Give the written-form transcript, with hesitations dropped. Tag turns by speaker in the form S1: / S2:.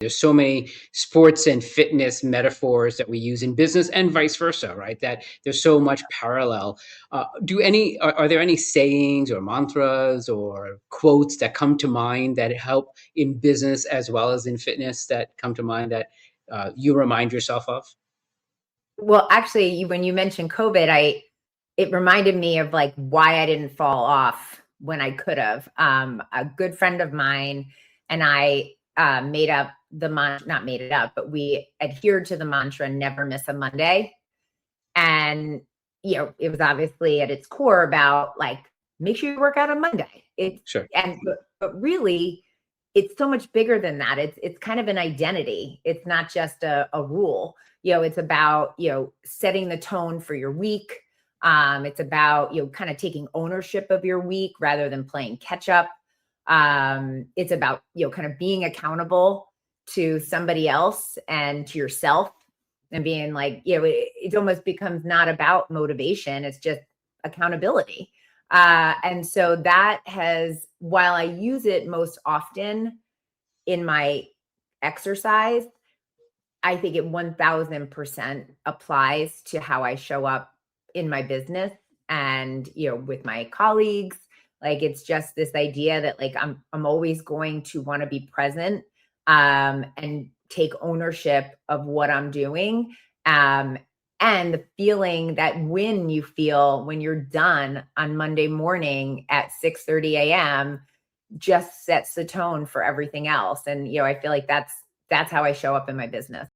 S1: There's so many sports and fitness metaphors that we use in business and vice versa, right? That there's so much parallel. Are there any sayings or mantras or quotes that come to mind that help in business as well as in fitness that come to mind that you remind yourself of?
S2: Well, actually, when you mentioned COVID, it reminded me of like why I didn't fall off when I could have. A good friend of mine and I made up the not made it up, but we adhered to the mantra never miss a Monday. And it was obviously at its core about like make sure you work out on Monday. It's
S1: Sure.
S2: and but really it's so much bigger than that. It's kind of an identity. It's not just a rule. It's about, setting the tone for your week. It's about, kind of taking ownership of your week rather than playing catch up. It's about, kind of being accountable to somebody else and to yourself and being like, it almost becomes not about motivation. It's just accountability. And so that has, while I use it most often in my exercise, I think it 1000% applies to how I show up in my business and, with my colleagues. Like it's just this idea that like I'm always going to want to be present and take ownership of what I'm doing. Um, and the feeling that when you're done on Monday morning at 6:30 a.m., just sets the tone for everything else. And, I feel like that's how I show up in my business.